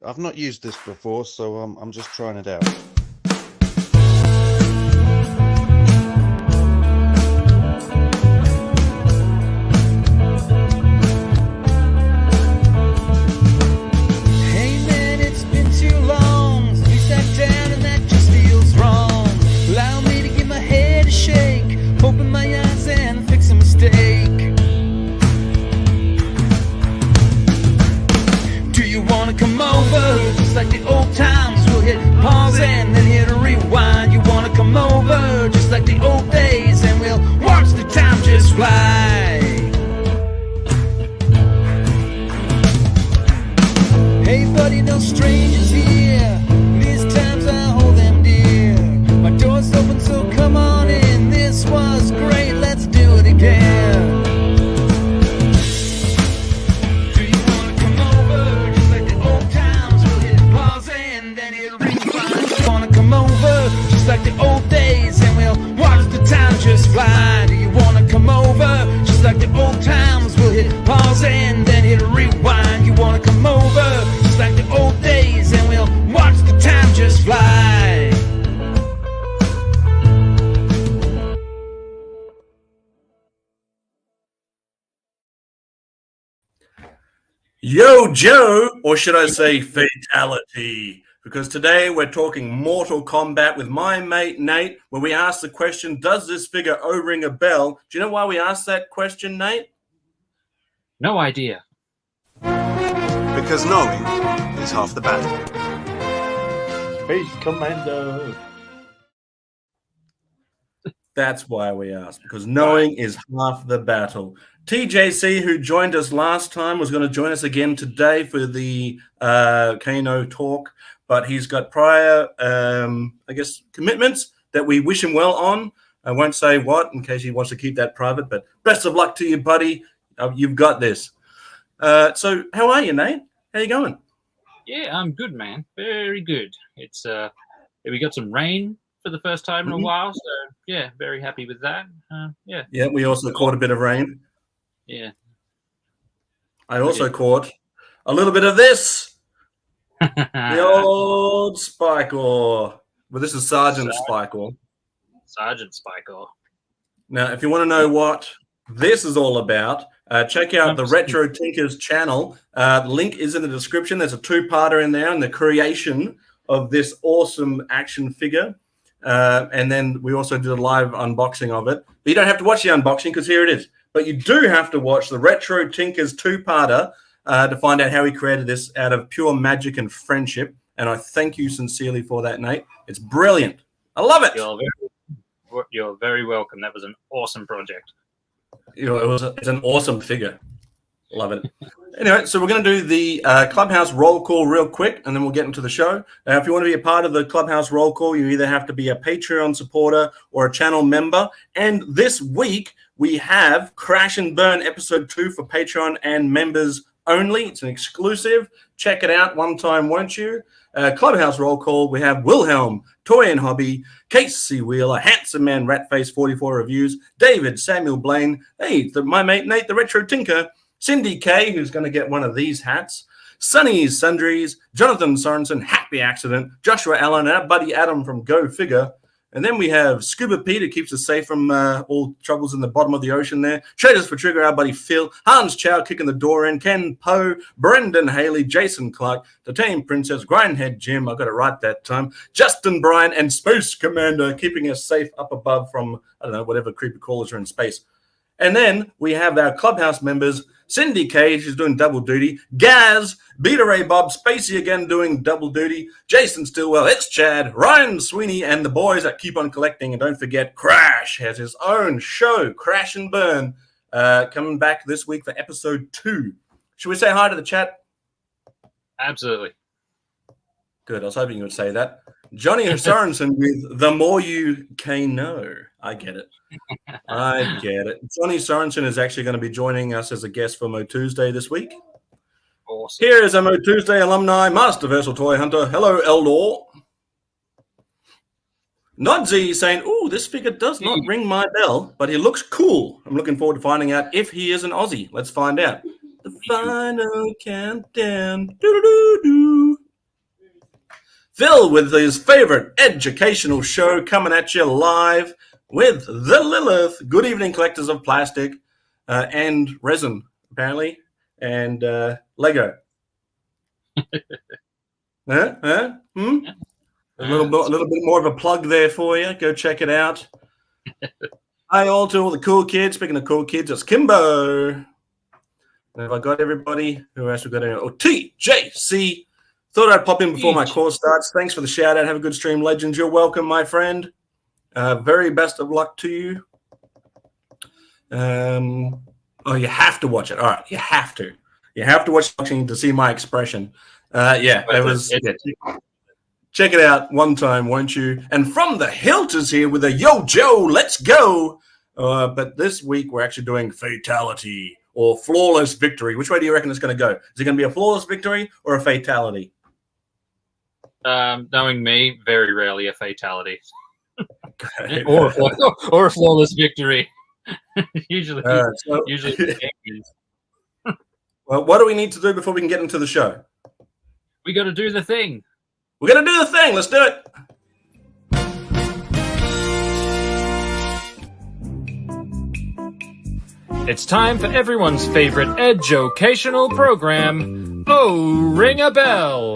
I've not used this before, so I'm just trying it out. Hey man, it's been too long since we sat down and that just feels wrong. Allow me to give my head a shake, open my eyes and fix a mistake. Do you wanna come over? Just like the old times, we'll hit pause and then hit a rewind. You wanna come over? Just like the old days, and we'll watch the time just fly. Hey buddy, no strangers here. These times I hold them dear. My door's open, so come on in. This was great, let's do it again. Do you wanna come over? Just like the old times, we'll hit pause and then it'll rewind. You wanna come over? Just like the old days, and we'll watch the time just fly. Do you wanna come over? Just like the old times, we'll hit pause and then hit a rewind. You wanna come over? Just like the old days, and we'll watch the time just fly. Yo, Joe, or should I say fatality? Because today we're talking Mortal Kombat with my mate Nate, where we ask the question, does this figure ring a bell? Do you know why we asked that question, Nate? No idea. Because knowing is half the battle. Space Commando. That's why we asked, because knowing is half the battle. TJC, who joined us last time, was going to join us again today for the Kano talk, but he's got prior, commitments that we wish him well on. I won't say what in case he wants to keep that private, but best of luck to you, buddy. You've got this. So how are you, Nate? How you going? Yeah, I'm good, man. Very good. It's we got some rain for the first time in a while, so yeah, very happy with that. Yeah, we also caught a bit of rain. Yeah. I also caught a little bit of this. The old Spike Ore. Well, this is Sergeant Spike Ore. Sergeant Spike Ore. Now, if you want to know what this is all about, check out the Retro Tinkers channel. The link is in the description. There's a two-parter in there on the creation of this awesome action figure. And then we also did a live unboxing of it. But you don't have to watch the unboxing because here it is. But you do have to watch the Retro Tinkers two-parter to find out how he created this out of pure magic and friendship. And I thank you sincerely for that, Nate. It's brilliant. I love it. You're very welcome. That was an awesome project. You know, it's an awesome figure. Love it. Anyway, so we're going to do the Clubhouse roll call real quick, and then we'll get into the show. If you want to be a part of the Clubhouse roll call, you either have to be a Patreon supporter or a channel member. And this week, we have Crash and Burn Episode 2 for Patreon and members only. It's an exclusive. Check it out one time, won't you? Clubhouse roll call, we have Wilhelm, Toy and Hobby, Casey Wheeler, Handsome Man, Ratface 44 Reviews, David, Samuel Blaine, my mate Nate, the Retro Tinker, Cindy K, who's going to get one of these hats, Sunny's Sundries, Jonathan Sorensen, Happy Accident, Joshua Allen, and our buddy Adam from Go Figure. And then we have Scuba Pete, who keeps us safe from all troubles in the bottom of the ocean there. Traders for Trigger, our buddy Phil. Hans Chow kicking the door in. Ken Poe, Brendan Haley, Jason Clark, The Tame Princess, Grindhead Jim, I got it right that time. Justin Bryan, and Space Commander, keeping us safe up above from, I don't know, whatever creepy crawlers are in space. And then we have our Clubhouse members, Cindy Cage, who's doing double duty, Gaz, Beta Ray Bob, Spacey again doing double duty, Jason Stillwell, it's Chad, Ryan Sweeney, and the boys that keep on collecting. And don't forget, Crash has his own show, Crash and Burn, coming back this week for episode 2. Should we say hi to the chat? Absolutely. Good, I was hoping you would say that. Johnny Sorensen with The More You Can Know. I get it. I get it. Johnny Sorensen is actually going to be joining us as a guest for Mo Tuesday this week. Awesome. Here is a Mo Tuesday alumni, Masterversal Toy Hunter. Hello, Eldor. Nodsy saying, "Ooh, this figure does not ring my bell, but he looks cool." I'm looking forward to finding out if he is an Aussie. Let's find out. The final countdown. Doo-doo-doo-doo. Phil with his favorite educational show coming at you live with the Lilith. Good evening, collectors of plastic and resin, apparently, and Lego. A little bit more of a plug there for you. Go check it out. Hi, all to all the cool kids. Speaking of cool kids, it's Kimbo. And have I got everybody? Who else we got in? Oh, TJC. Thought I'd pop in before my course starts. Thanks for the shout out. Have a good stream, Legends. You're welcome, my friend. Very best of luck to you. Oh, you have to watch it. All right, you have to. You have to watch it to see my expression. It was. Check it out one time, won't you? And From the Hilt is here with a Yo Joe, let's go. But this week we're actually doing Fatality or Flawless Victory. Which way do you reckon it's going to go? Is it going to be a flawless victory or a fatality? Knowing me, very rarely a fatality. or a flawless victory. usually. Well, what do we need to do before we can get into the show? We got to do the thing. We're going to do the thing. Let's do it. It's time for everyone's favorite educational program, Oh, Ring a Bell.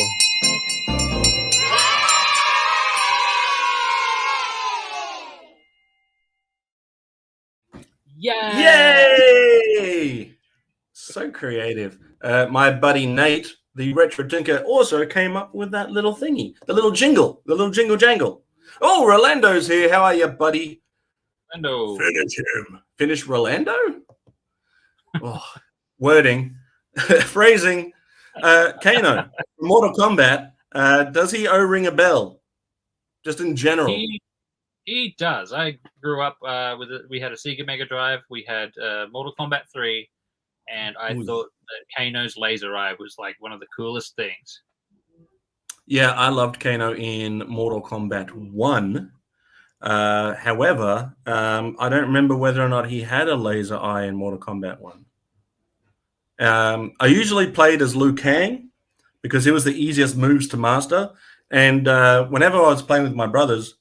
Yay! So creative. My buddy Nate, the Retro Tinker, also came up with that little thingy, the little jingle jangle. Oh, Rolando's here. How are you, buddy? Rolando. Finish him. Finish Rolando? Oh, wording, phrasing. Kano, Mortal Kombat. Does he owe ring a bell? Just in general. He does. I grew up with it. We had a Sega Mega Drive. We had Mortal Kombat 3, and I thought that Kano's laser eye was like one of the coolest things. Yeah, I loved Kano in Mortal Kombat 1. However, I don't remember whether or not he had a laser eye in Mortal Kombat 1. I usually played as Liu Kang because he was the easiest moves to master. And whenever I was playing with my brothers,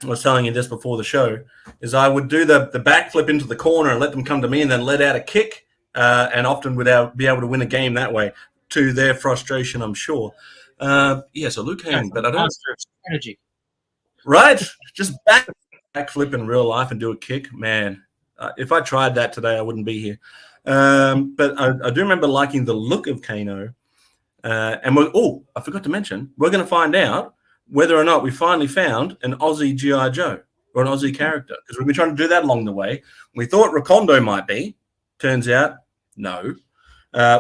I was telling you this before the show, is I would do the backflip into the corner and let them come to me and then let out a kick, and often would be able to win a game that way, to their frustration, I'm sure. So Liu Kang, but I don't... Master of strategy. Right? Just backflip in real life and do a kick. Man, if I tried that today, I wouldn't be here. But I do remember liking the look of Kano. And I forgot to mention, we're going to find out whether or not we finally found an Aussie G.I. Joe or an Aussie character, because we've been trying to do that along the way. We thought Rakondo might be. Turns out, no.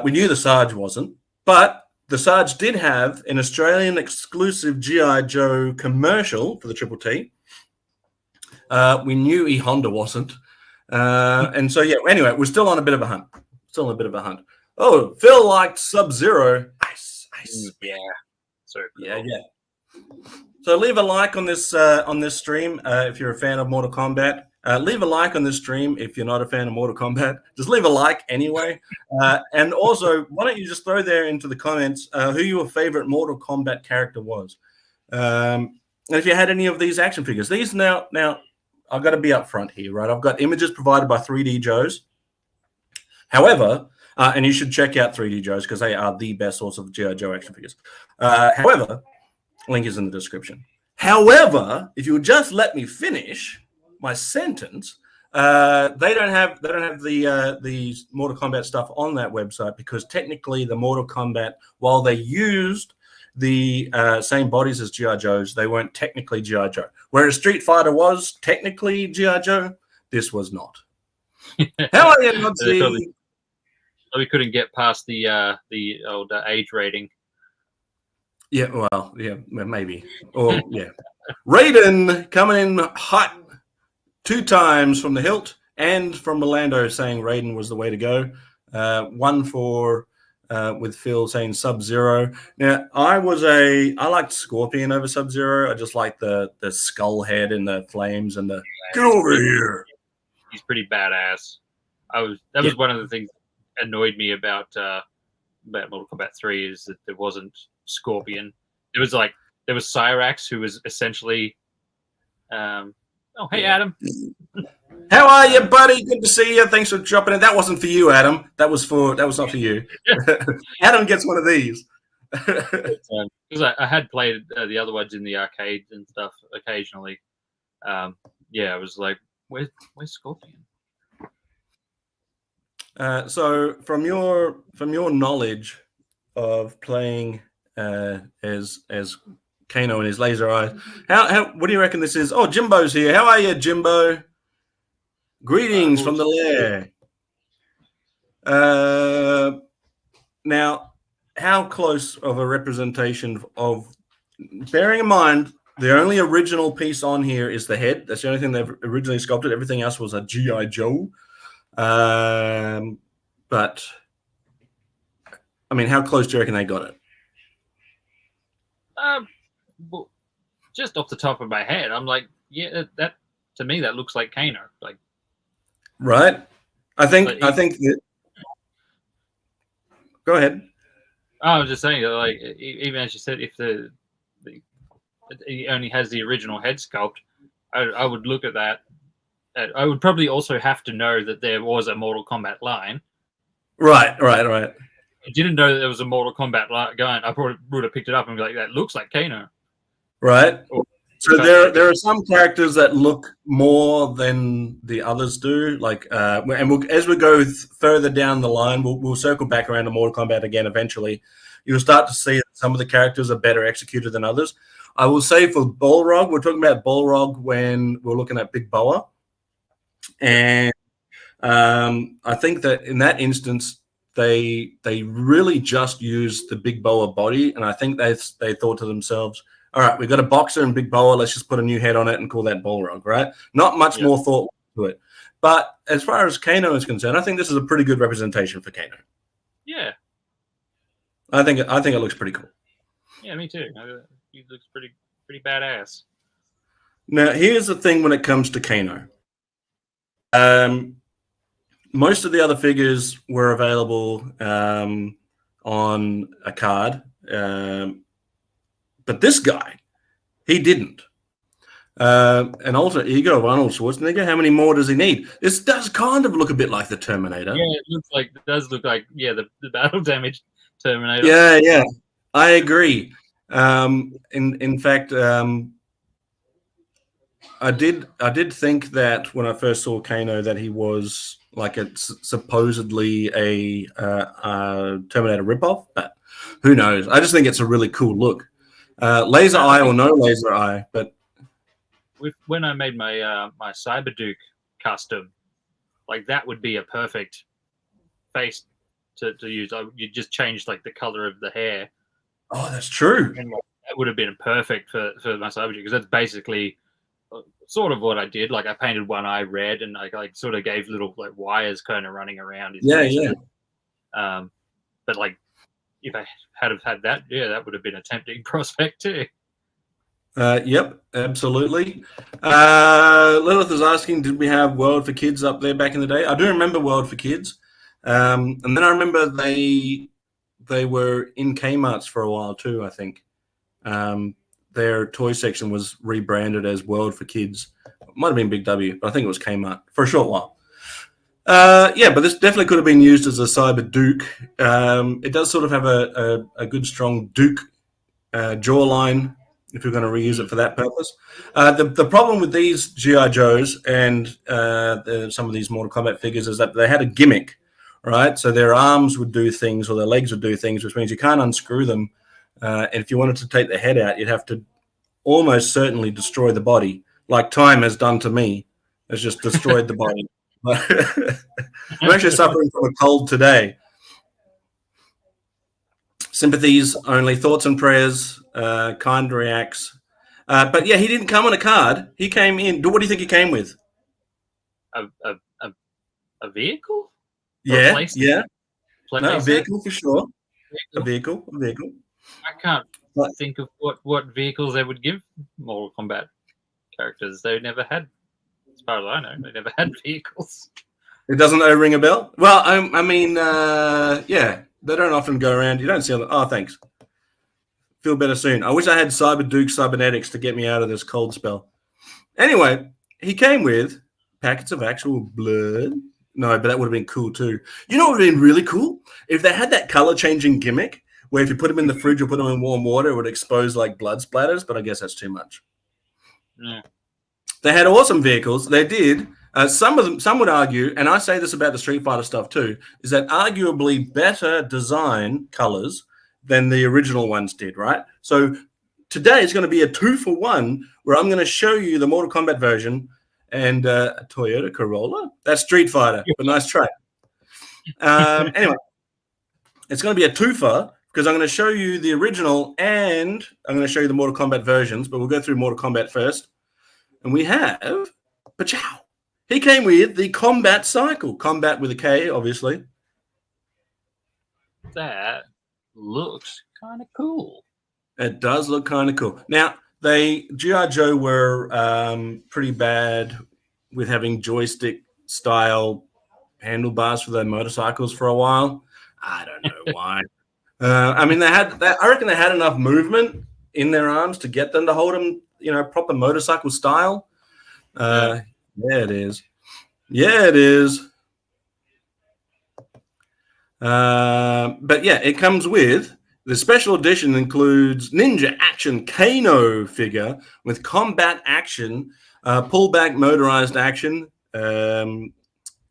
We knew the Sarge wasn't. But the Sarge did have an Australian exclusive G.I. Joe commercial for the Triple T. We knew E. Honda wasn't. And so, anyway, we're still on a bit of a hunt. Oh, Phil liked Sub-Zero. Nice. Yeah. So cool. Yeah. So leave a like on this stream if you're a fan of Mortal Kombat. Leave a like on this stream if you're not a fan of Mortal Kombat. Just leave a like anyway. And also, why don't you just throw there into the comments who your favorite Mortal Kombat character was. And if you had any of these action figures. These now I've got to be upfront here, right? I've got images provided by 3D Joes. However, and you should check out 3D Joes because they are the best source of G.I. Joe action figures. However, link is in the description. However, if you would just let me finish my sentence, they don't have the Mortal Kombat stuff on that website because technically the Mortal Kombat, while they used the same bodies as G.I. Joes, they weren't technically G.I. Joe. Whereas Street Fighter was technically G.I. Joe, this was not. How are you, Nazi? We couldn't get past the old age rating. Yeah, well, yeah, maybe. Or, yeah. Raiden coming in hot 2 times from the hilt and from Orlando saying Raiden was the way to go. One for with Phil saying Sub-Zero. Now, I liked Scorpion over Sub-Zero. I just liked the skull head and the flames and the get over here. He's pretty badass. That was one of the things that annoyed me about Mortal Kombat 3 is that there wasn't Scorpion. It was like there was Cyrax, who was essentially. Oh, hey, Adam. How are you, buddy? Good to see you. Thanks for dropping in. That wasn't for you, Adam. That was not for you. Adam gets one of these. Because I had played the other ones in the arcades and stuff occasionally. I was like, where's Scorpion? So from your knowledge of playing as Kano and his laser eyes, how what do you reckon this is? Oh, Jimbo's here. How are you, Jimbo? Greetings from the lair. Now, how close of a representation of, bearing in mind, the only original piece on here is the head. That's the only thing they've originally sculpted. Everything else was a G.I. Joe. But, I mean, how close do you reckon they got it? Well, just off the top of my head, I'm like, yeah, that to me that looks like Kano. Like, right? I think that. Go ahead. I was just saying, like, even as you said, if he only has the original head sculpt, I would look at that. I would probably also have to know that there was a Mortal Kombat line. Right. I didn't know that there was a Mortal Kombat line going. I probably would have picked it up and be like, that looks like Kano. Right. So there are some characters that look more than the others do. Like, and as we go further down the line, we'll circle back around to Mortal Kombat again eventually. You'll start to see that some of the characters are better executed than others. I will say for Balrog, we're talking about Balrog when we're looking at Big Boa. And I think that in that instance, they really just used the Big Boa body. And I think they thought to themselves, all right, we've got a boxer and Big Boa. Let's just put a new head on it and call that Balrog, right? Not much more thought to it. But as far as Kano is concerned, I think this is a pretty good representation for Kano. Yeah. I think it looks pretty cool. Yeah, me too. He looks pretty badass. Now, here's the thing when it comes to Kano. Most of the other figures were available on a card. But this guy, he didn't. An alter ego of Arnold Schwarzenegger. How many more does he need? This does kind of look a bit like the Terminator. Yeah, it does look like the battle damage Terminator. Yeah, I agree. In fact, I did think that when I first saw Kano that he was like supposedly a Terminator ripoff, but who knows? I just think it's a really cool look. Laser eye or no laser eye, but when I made my my Cyberduke custom, like that would be a perfect face to use. You just change like the color of the hair. Oh, that's true. And that would have been perfect for my Cyberduke, because that's basically sort of what I did. Like I painted one eye red, and I like sort of gave little like wires kind of running around his face. Yeah. But like if I had that, that would have been a tempting prospect too. Yep, absolutely. Lilith is asking, did we have World for Kids up there back in the day? I do remember World for Kids. And then I remember they were in Kmart's for a while too, I think. Their toy section was rebranded as World for Kids. It might have been Big W, but I think it was Kmart for a short while. But this definitely could have been used as a Cyber Duke. It does sort of have a good, strong Duke jawline, if you're going to reuse it for that purpose. The problem with these G.I. Joes and some of these Mortal Kombat figures is that they had a gimmick, right? So their arms would do things or their legs would do things, which means you can't unscrew them. And if you wanted to take the head out, you'd have to almost certainly destroy the body, like time has done to me. It's just destroyed the body. I'm actually suffering from a cold today. Sympathies only, thoughts and prayers, kind reacts. But yeah, he didn't come on a card. He came in. What do you think he came with? A vehicle? Yeah. No, a vehicle for sure. A vehicle. I can't think of what vehicles they would give Mortal Kombat characters. They never had, as far as I know, they never had vehicles. It doesn't ring a bell? Well, I mean, yeah, they don't often go around. You don't see them. Oh, thanks. Feel better soon. I wish I had Cyber Duke cybernetics to get me out of this cold spell. Anyway, he came with packets of actual blood. No, but that would have been cool too. You know what would have been really cool? If they had that color changing gimmick where if you put them in the fridge or put them in warm water, it would expose like blood splatters, but I guess that's too much. Yeah. They had awesome vehicles. They did. Some of them, some would argue, and I say this about the Street Fighter stuff too, is that arguably better design colors than the original ones did, right? So today is going to be a 2-for-1 where I'm going to show you the Mortal Kombat version and a Toyota Corolla. That's Street Fighter, but nice try. Anyway, it's going to be a twofer because I'm going to show you the original and I'm going to show you the Mortal Kombat versions, but we'll go through Mortal Kombat first. And we have Pachow. He came with the Kombat Cycle. Kombat with a K, obviously. That looks kind of cool. It does look kind of cool. Now, G.I. Joe were pretty bad with having joystick-style handlebars for their motorcycles for a while. I don't know why. I mean, I reckon they had enough movement in their arms to get them to hold them, proper motorcycle style. Yeah, it is. Yeah, it is. But yeah, it comes with the special edition includes Ninja Action Kano figure with combat action, pullback motorized action.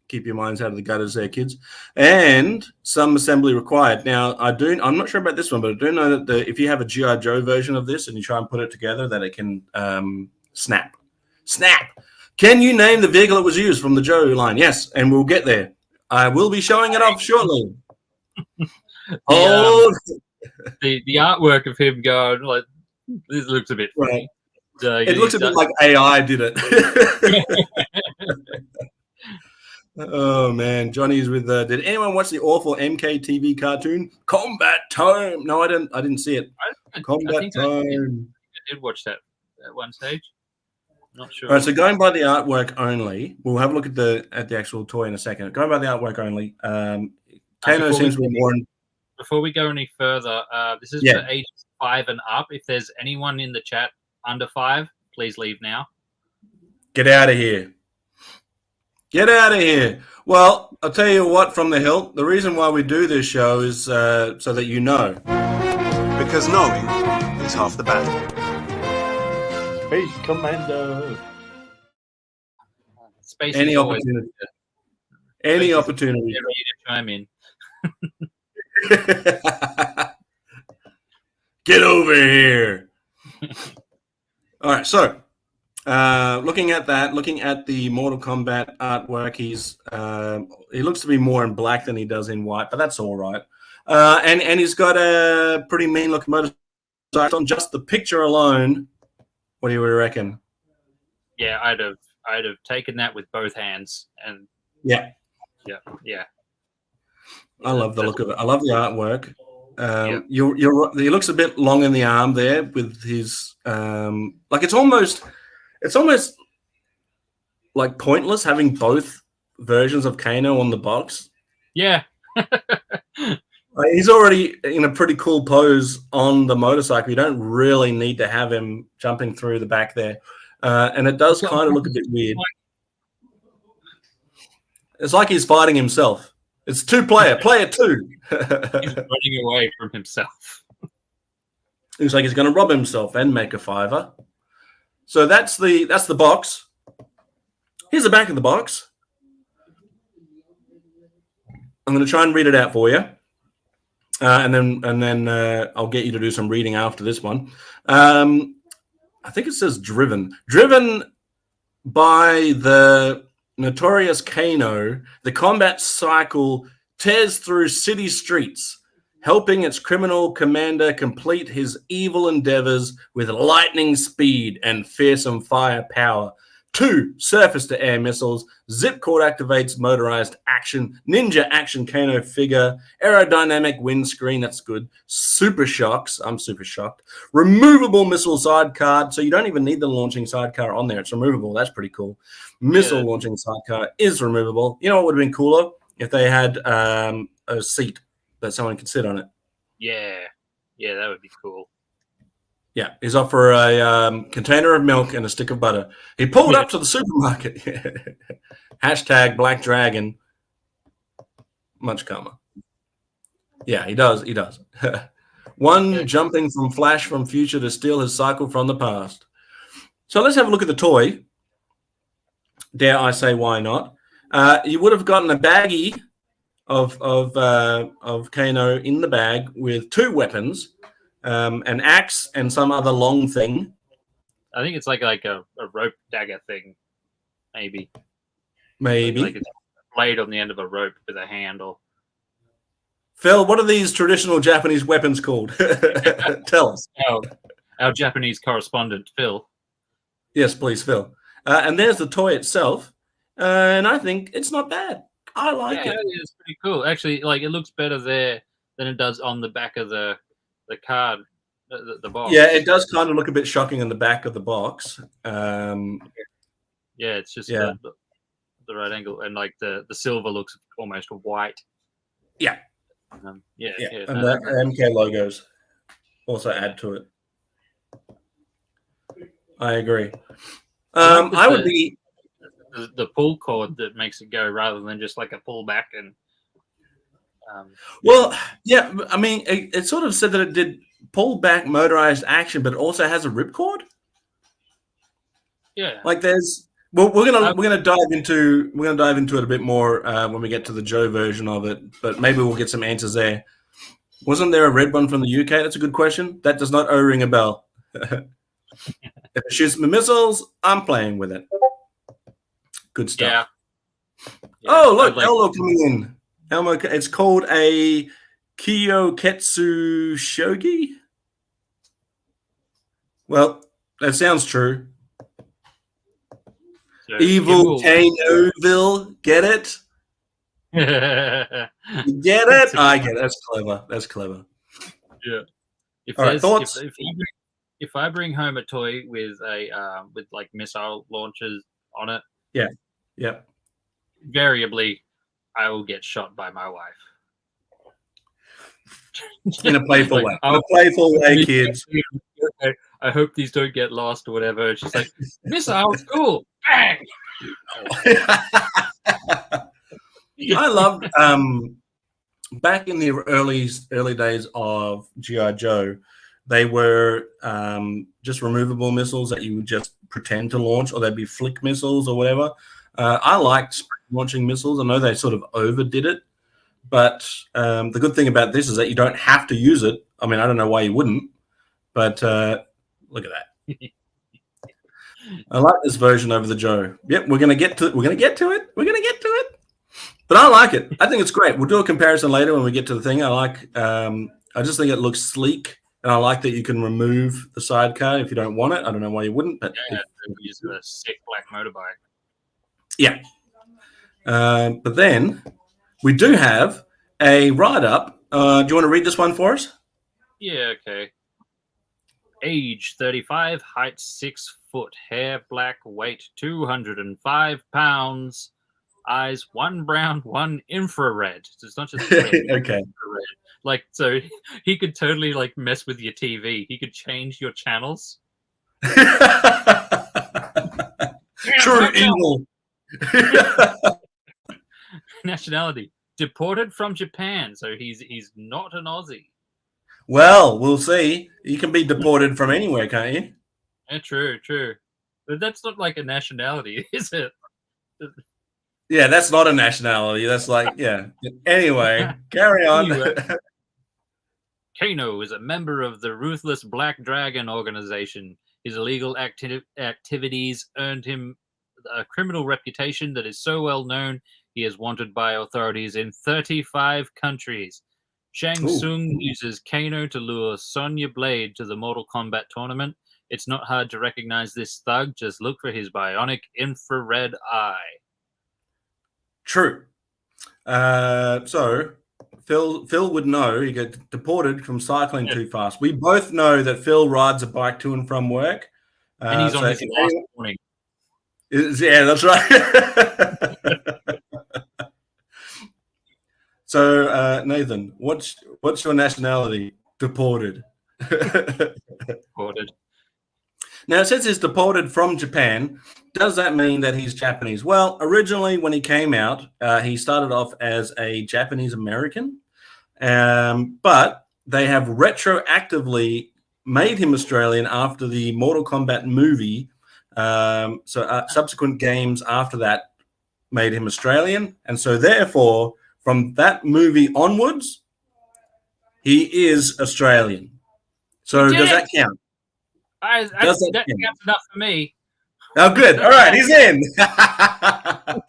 Keep your minds out of the gutters there, kids. And some assembly required. Now, I'm not sure about this one, but I do know that if you have a G.I. Joe version of this and you try and put it together, that it can snap. Snap! Can you name the vehicle that was used from the Joe line? Yes, and we'll get there. I will be showing it off shortly. The artwork of him going, like, this looks a bit funny. Right. It looks a bit like AI did it. Oh man, Johnny's with. Did anyone watch the awful MKTV cartoon Combat Time? No, I didn't see it. Combat Time. I did watch that at one stage. Not sure. All right, so going by the artwork only, we'll have a look at the actual toy in a second. Going by the artwork only, Kano seems to be more. Before we go any further, this is for ages 5 and up. If there's anyone in the chat under 5, please leave now. Get out of here. Get out of here. Well, I'll tell you what, from the hilt, the reason why we do this show is so that you know. Because knowing is half the battle. Space Commando. Space Any opportunity. Any opportunity. Never you to chime in. Get over here. All right, so looking at the Mortal Kombat artwork, he looks to be more in black than he does in white, but that's all right. And he's got a pretty mean looking motorcycle. On just the picture alone, what do you reckon? Yeah, I'd have taken that with both hands, and yeah. I love the look of it. I love the artwork. He looks a bit long in the arm there with his like it's almost like pointless having both versions of Kano on the box. Yeah. He's already in a pretty cool pose on the motorcycle. You don't really need to have him jumping through the back there. And it does kind of look a bit weird. It's like he's fighting himself. It's player 2. He's running away from himself. Looks like he's going to rob himself and make a fiver. So that's the box. Here's the back of the box. I'm going to try and read it out for you, and then I'll get you to do some reading after this one. I think it says driven by the notorious Kano. The combat cycle tears through city streets, helping its criminal commander complete his evil endeavors with lightning speed and fearsome firepower. 2 surface-to-air missiles, zip cord activates motorized action, ninja action Kano figure, aerodynamic windscreen, that's good, super shocks, I'm super shocked, removable missile sidecar, so you don't even need the launching sidecar on there, it's removable, that's pretty cool. Missile launching sidecar is removable. You know what would have been cooler? If they had a seat that someone could sit on it. Yeah, that would be cool. Yeah, he's off for a container of milk and a stick of butter. He pulled up to the supermarket. Hashtag Black Dragon. Much calmer. Yeah, he does. He does. One jumping from Flash from future to steal his cycle from the past. So let's have a look at the toy. Dare I say, why not? You would have gotten a baggie of Kano in the bag with 2 weapons, an axe and some other long thing. I think it's like a rope dagger thing, maybe. Maybe. Like it's a blade on the end of a rope with a handle. Phil, what are these traditional Japanese weapons called? Tell us. Our Japanese correspondent, Phil. Yes, please, Phil. And there's the toy itself, and I think it's not bad. I like it. It's pretty cool. Actually, like it looks better there than it does on the back of the card, the box. Yeah, it does kind of look a bit shocking on the back of the box. Yeah, it's just the right angle, and like the silver looks almost white. Yeah. And the MK logos also add to it. I agree. I would be the pull cord that makes it go rather than just like a pull back and. Well, yeah. I mean, it sort of said that it did pull back motorized action, but it also has a ripcord. Yeah. Like there's. Well, we're gonna dive into it a bit more when we get to the Joe version of it, but maybe we'll get some answers there. Wasn't there a red one from the UK? That's a good question. That does not ring a bell. If it shoots me missiles, I'm playing with it. Good stuff. Yeah. Oh, look, Elmo coming in. Elmo, it's called a Kyoketsu Shogi. Well, that sounds true. So, Evil Kanoville, get it? You get it? I get it. That's clever. That's clever. Yeah. All right, thoughts? If I bring home a toy with a with like missile launchers on it, yeah, invariably, I will get shot by my wife. In a playful way. In a playful way, kids. I hope these don't get lost or whatever. And she's like, missiles, cool. Bang! I loved back in the early days of G.I. Joe, they were just removable missiles that you would just pretend to launch, or they'd be flick missiles or whatever. I liked launching missiles. I know they sort of overdid it, but the good thing about this is that you don't have to use it. I mean, I don't know why you wouldn't, but look at that. I like this version over the Joe. Yep, we're gonna get to it. But I like it. I think it's great. We'll do a comparison later when we get to the thing. I just think it looks sleek, and I like that you can remove the sidecar if you don't want it. I don't know why you wouldn't, but use a sick black motorbike. Yeah. But then we do have a write-up. Do you want to read this one for us? Yeah, okay. Age 35, height 6 foot, hair black, weight 205 pounds, eyes 1 brown, 1 infrared. So it's not just red, okay. Infrared. Like, so he could totally like mess with your TV. He could change your channels. True evil. Nationality deported from Japan, so he's not an Aussie. Well, we'll see. You can be deported from anywhere, can't you? Yeah, true. But that's not like a nationality, is it? Yeah, that's not a nationality. That's like, yeah. Anyway, carry on. Anyway, Kano is a member of the Ruthless Black Dragon organization. His illegal activities earned him a criminal reputation that is so well known he is wanted by authorities in 35 countries. Shang Tsung uses Kano to lure Sonya Blade to the Mortal Kombat tournament. It's not hard to recognize this thug. Just look for his bionic infrared eye. True. So Phil would know he got deported from cycling too fast. We both know that Phil rides a bike to and from work. And he's on his last morning. Yeah, that's right. So, Nathan, what's your nationality? Deported. Ordered. Now, it says he's deported from Japan. Does that mean that he's Japanese? Well, originally when he came out, he started off as a Japanese American, but they have retroactively made him Australian after the Mortal Kombat movie. Subsequent games after that made him Australian, and so therefore, from that movie onwards, he is Australian. So does that count? That counts enough for me. Oh, good. All right, he's in. I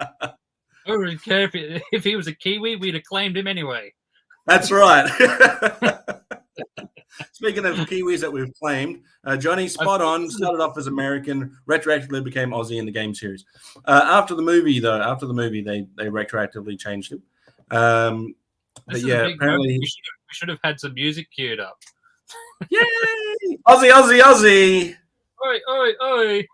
wouldn't care if he was a Kiwi, we'd have claimed him anyway. That's right. Speaking of Kiwis that we've claimed, Johnny, spot on. Started off as American, retroactively became Aussie in the game series. After the movie, they retroactively changed him. But yeah, apparently we should have had some music queued up. Yay! Aussie, Aussie, Aussie! Oi, oi, oi!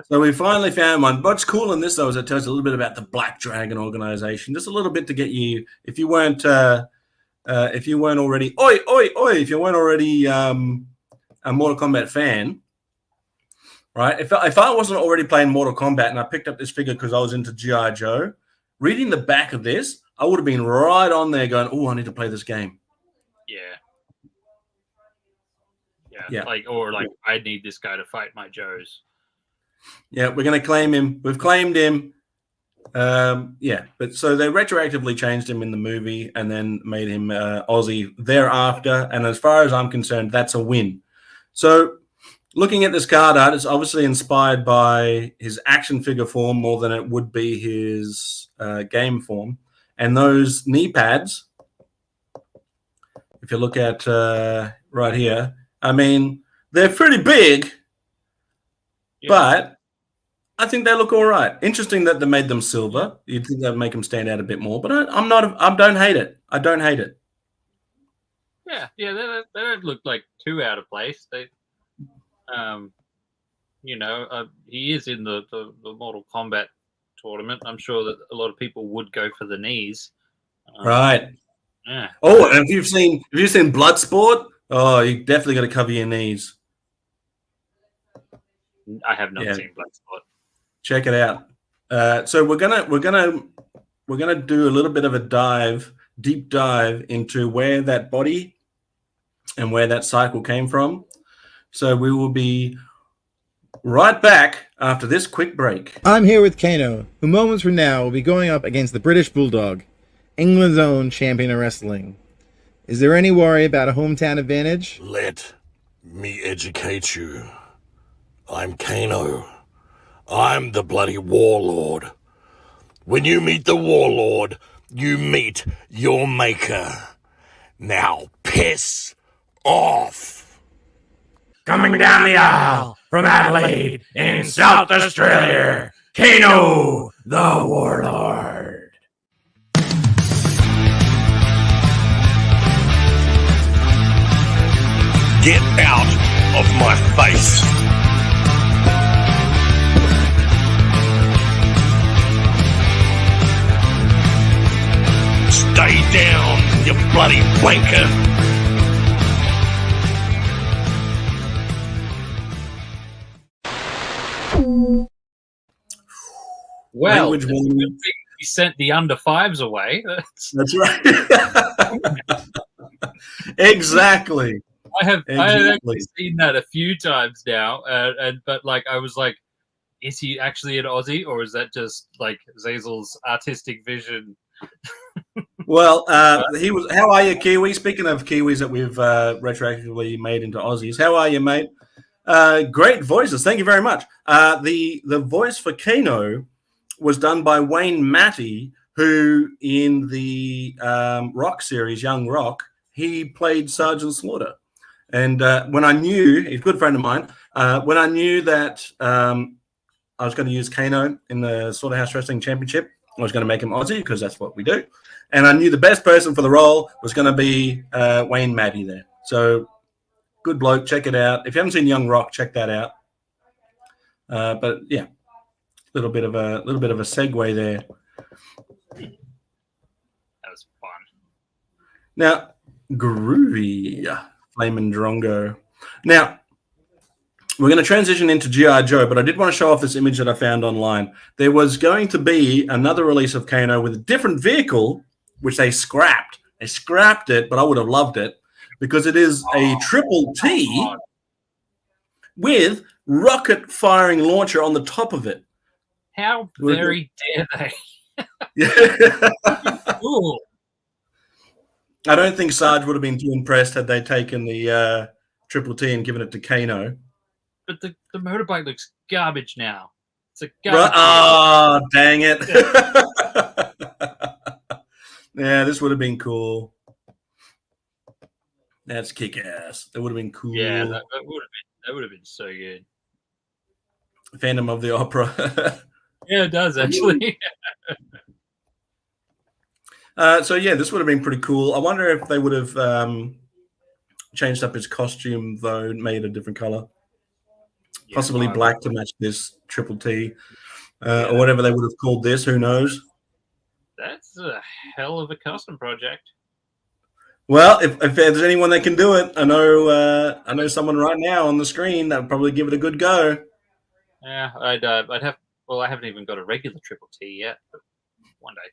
So we finally found one. What's cool in this, though, is it tells you a little bit about the Black Dragon organization. Just a little bit to get you, if you weren't already, if you weren't already a Mortal Kombat fan, right? If I wasn't already playing Mortal Kombat and I picked up this figure because I was into G.I. Joe, reading the back of this, I would have been right on there going, oh, I need to play this game. Yeah. I need this guy to fight my Joes. Yeah, we're going to claim him. We've claimed him. But so they retroactively changed him in the movie and then made him Aussie thereafter. And as far as I'm concerned, that's a win. So looking at this card art, it's obviously inspired by his action figure form more than it would be his game form. And those knee pads, if you look at right here, I mean, they're pretty big, but I think they look all right. Interesting that they made them silver. You'd think that'd make them stand out a bit more, but I don't hate it. I don't hate it. Yeah, they don't look like too out of place. They, he is in the Mortal Kombat tournament. I'm sure that a lot of people would go for the knees. Right. Yeah. Oh, and if you've seen Bloodsport, oh, you definitely got to cover your knees. I have not seen Bloodsport. Check it out. So we're gonna do a little bit of a deep dive into where that body and where that cycle came from. So we will be right back after this quick break. I'm here with Kano, who moments from now will be going up against the British Bulldog, England's own champion of wrestling. Is there any worry about a hometown advantage? Let me educate you. I'm Kano. I'm the bloody warlord. When you meet the warlord, you meet your maker. Now piss off. Coming down the aisle from Adelaide in South Australia, Kano the Warlord. Get out of my face. Stay down, you bloody wanker. Well, Language we sent the under fives away. That's right. Exactly. I have actually seen that a few times now, but I was like, is he actually an Aussie, or is that just like Zazel's artistic vision? Well, he was. How are you, Kiwi? Speaking of Kiwis that we've retroactively made into Aussies, how are you, mate? Great voices. Thank you very much. The voice for Kano was done by Wayne Matty, who in the Rock series, Young Rock, he played Sergeant Slaughter. And when I knew, he's a good friend of mine, when I knew that I was going to use Kano in the Slaughterhouse Wrestling Championship, I was going to make him Aussie because that's what we do. And I knew the best person for the role was going to be Wayne Matty there. So good bloke. Check it out. If you haven't seen Young Rock, check that out. But yeah, a little bit of a segue there. That was fun. Now, Groovy, Flamin' Drongo. Now, we're going to transition into G.I. Joe, but I did want to show off this image that I found online. There was going to be another release of Kano with a different vehicle, which they scrapped. They scrapped it, but I would have loved it because it is a triple T with rocket firing launcher on the top of it. How very dare they? Cool. I don't think Sarge would have been too impressed had they taken the triple T and given it to Kano. But the motorbike looks garbage now. It's a garbage. Oh, dang it. Yeah, this would have been cool. That's kick-ass. That would have been cool. Yeah, that would have been so good. Phantom of the Opera. Yeah, it does, actually. So, yeah, this would have been pretty cool. I wonder if they would have changed up his costume, though, made a different color. Yeah, possibly black to match this triple T or whatever they would have called this. Who knows? That's a hell of a custom project. Well, if there's anyone that can do it, I know someone right now on the screen that would probably give it a good go. Yeah, I'd have. Well, I haven't even got a regular triple T yet, but one day.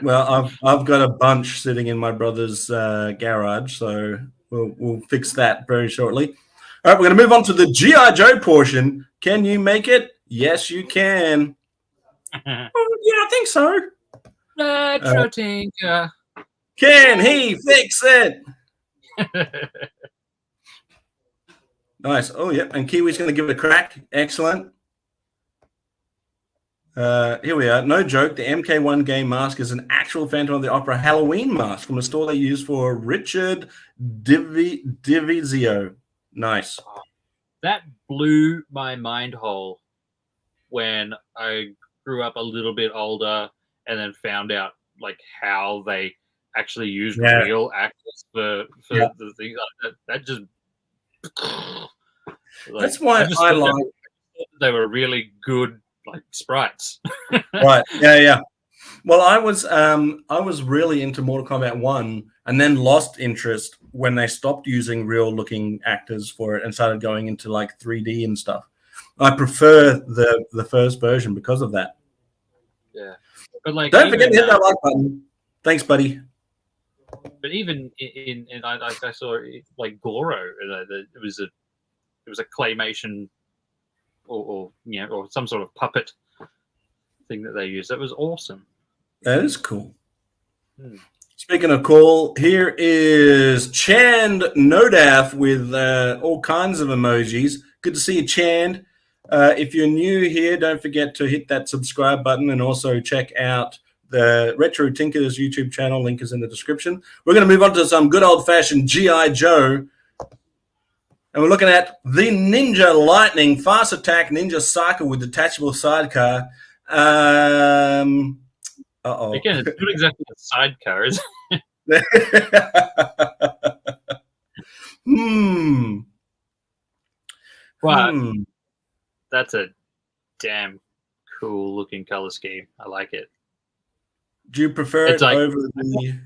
Well, I've got a bunch sitting in my brother's garage, so we'll fix that very shortly. All right, we're going to move on to the G.I. Joe portion. Can you make it? Yes, you can. Yeah, I think so. TheRetroTinker. Can he fix it? Nice. Oh, yeah. And Kiwi's going to give it a crack. Excellent. Here we are. No joke. The MK1 game mask is an actual Phantom of the Opera Halloween mask from a store they use for Richard Divizio. Nice. That blew my mind hole when I grew up a little bit older and then found out like how they actually used real actors for the things like that. That just that's why I like they were really good like sprites. Right. Yeah. Well, I was really into Mortal Kombat 1 and then lost interest when they stopped using real looking actors for it and started going into like 3D and stuff. I prefer the first version because of that. Yeah. But like don't forget to hit that like button. Thanks, buddy. But even in I saw like Goro, it was a claymation or some sort of puppet thing that they used. That was awesome. That is cool. Speaking of cool, here is Chand Nodaf with all kinds of emojis. Good to see you, Chand. If you're new here, don't forget to hit that subscribe button and also check out the Retro Tinker's YouTube channel. Link is in the description. We're going to move on to some good old-fashioned G.I. Joe. And we're looking at the Ninja Lightning Fast Attack Ninja Cycle with detachable sidecar. Uh-oh. Again, it's not exactly a sidecar, is it? But that's a damn cool looking color scheme. I like it. Do you prefer it like, over the...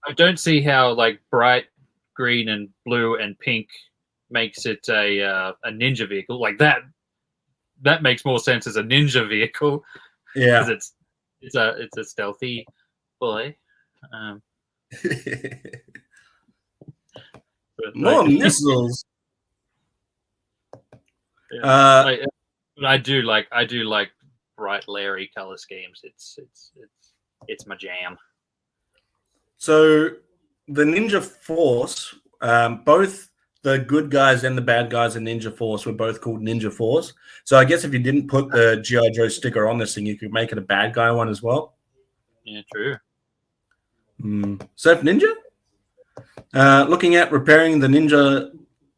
I don't see how like bright green and blue and pink makes it a ninja vehicle. Like that makes more sense as a ninja vehicle. Yeah. Because it's a stealthy boy. More missiles. Yeah. I do like bright Larry color schemes. It's my jam. So the Ninja Force, both the good guys and the bad guys in Ninja Force were both called Ninja Force. So I guess if you didn't put the G.I. Joe sticker on this thing, you could make it a bad guy one as well. Yeah, true. Surf Ninja? Looking at repairing the Ninja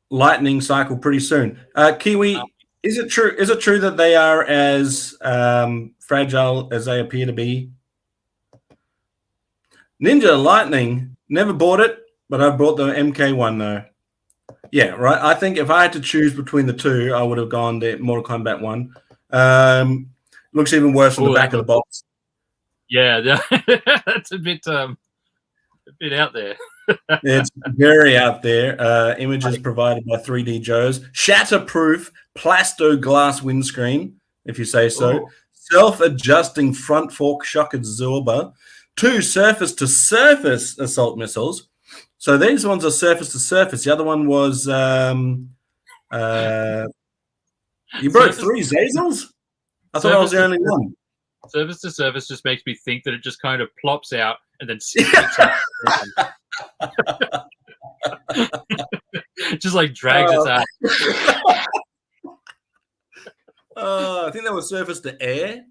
Lightning cycle pretty soon. Kiwi, is it true that they are as fragile as they appear to be? Ninja Lightning, never bought it, but I bought the MK1 though. Yeah, right. I think if I had to choose between the two, I would have gone the Mortal Kombat 1. Looks even worse on the back of the box. Yeah, that's a bit out there. It's very out there. Images provided by 3D Joe's. Shatterproof plastoglass windscreen, if you say so. Ooh. Self-adjusting front fork shock absorber. 2 surface-to-surface assault missiles. So these ones are surface-to-surface. The other one was you broke 3 Zazels? I thought I was the only one. Surface to surface just makes me think that it just kind of plops out and then sticks out. Just like drags its out. I think that was surface to air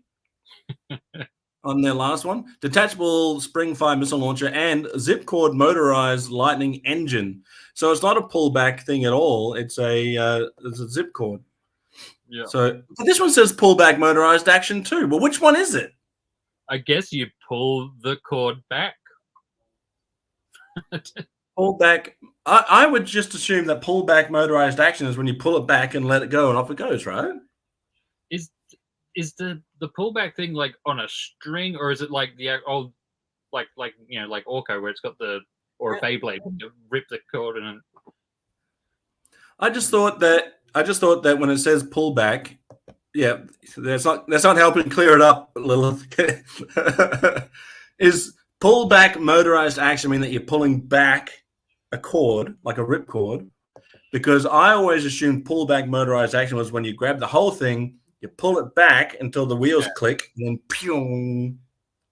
on their last one. Detachable spring-fire missile launcher and zip cord motorized lightning engine. So it's not a pullback thing at all. It's a zip cord. Yeah. So but this one says pullback motorized action too. Well, which one is it? I guess you pull the cord back. Pullback. I would just assume that pullback motorized action is when you pull it back and let it go and off it goes, right? Is the pullback thing like on a string, or is it like the old like like Orko where it's got the or a Beyblade when you rip the cord and I just thought that when it says pullback, yeah, that's not helping clear it up, Lilith. Is pullback motorized action mean that you're pulling back a cord, like a rip cord? Because I always assumed pullback motorized action was when you grab the whole thing, you pull it back until the wheels click, and then pew,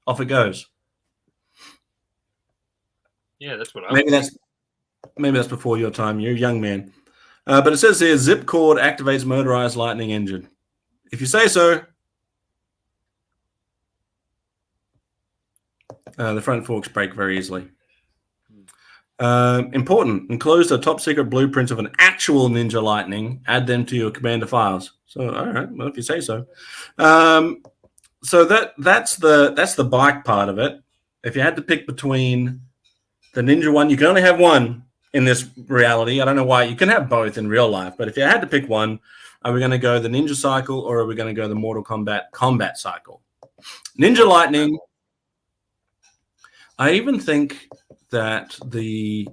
off it goes. yeah, that's what I Maybe that's before your time. You're a young man. But it says here, zip cord activates motorized lightning engine. If you say so. The front forks break very easily. Important. Enclose the top secret blueprints of an actual Ninja Lightning. Add them to your commander files. So, all right. Well, if you say so. So that's the bike part of it. If you had to pick between the Ninja one, you can only have one in this reality. I don't know why. You can have both in real life, but if you had to pick one, are we going to go the Ninja cycle or are we going to go the Mortal Kombat combat cycle? Ninja Lightning. I even think that the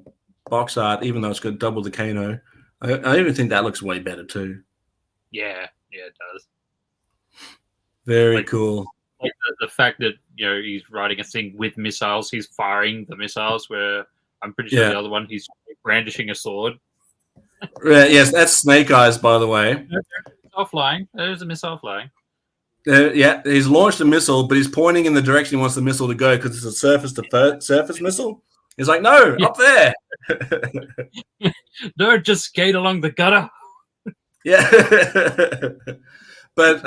box art, even though it's got double the Kano, I even think that looks way better too. Yeah, it does. Very cool. Like the fact that he's riding a thing with missiles, he's firing the missiles. Where I'm pretty sure the other one he's brandishing a sword. Yes, that's Snake Eyes, by the way. Missile flying. There's a missile flying. Yeah, he's launched a missile, but he's pointing in the direction he wants the missile to go because it's a surface missile. He's like, no, up there. No, just skate along the gutter. Yeah. But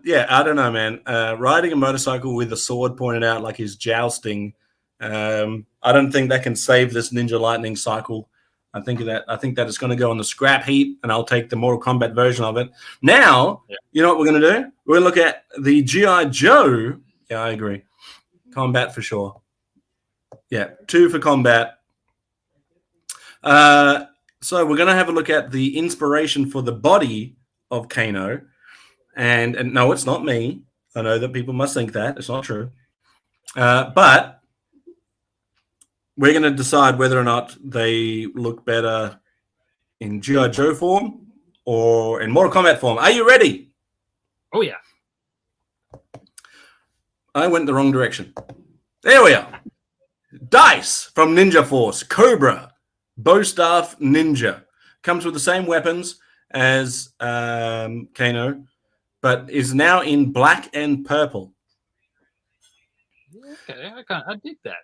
yeah, I don't know, man. Riding a motorcycle with a sword pointed out like he's jousting, I don't think that can save this Ninja Lightning cycle. I think that it's going to go on the scrap heap, and I'll take the Mortal Kombat version of it. Now, You know what we're going to do? We're going to look at the G.I. Joe. Yeah, I agree. Combat for sure. Yeah, 2 for combat. So we're going to have a look at the inspiration for the body of Kano. And no, it's not me. I know that people must think that. It's not true. But we're going to decide whether or not they look better in G.I. Joe form or in Mortal Kombat form. Are you ready? Oh, yeah. I went the wrong direction. There we are. Dice from Ninja Force. Cobra. Bowstaff Ninja. Comes with the same weapons as Kano, but is now in black and purple. Okay, I dig that.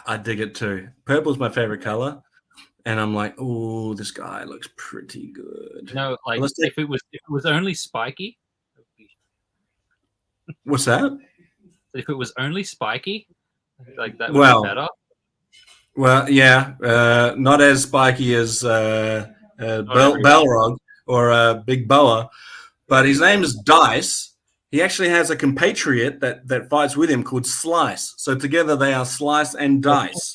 I dig it too. Purple's my favorite color, and I'm like, oh, this guy looks pretty good. No, like if it was only spiky. What's that? If it was only spiky, like that would be better. Well, yeah, not as spiky as Balrog or Big Boa, but his name is Dice. He actually has a compatriot that fights with him called Slice. So together they are Slice and Dice.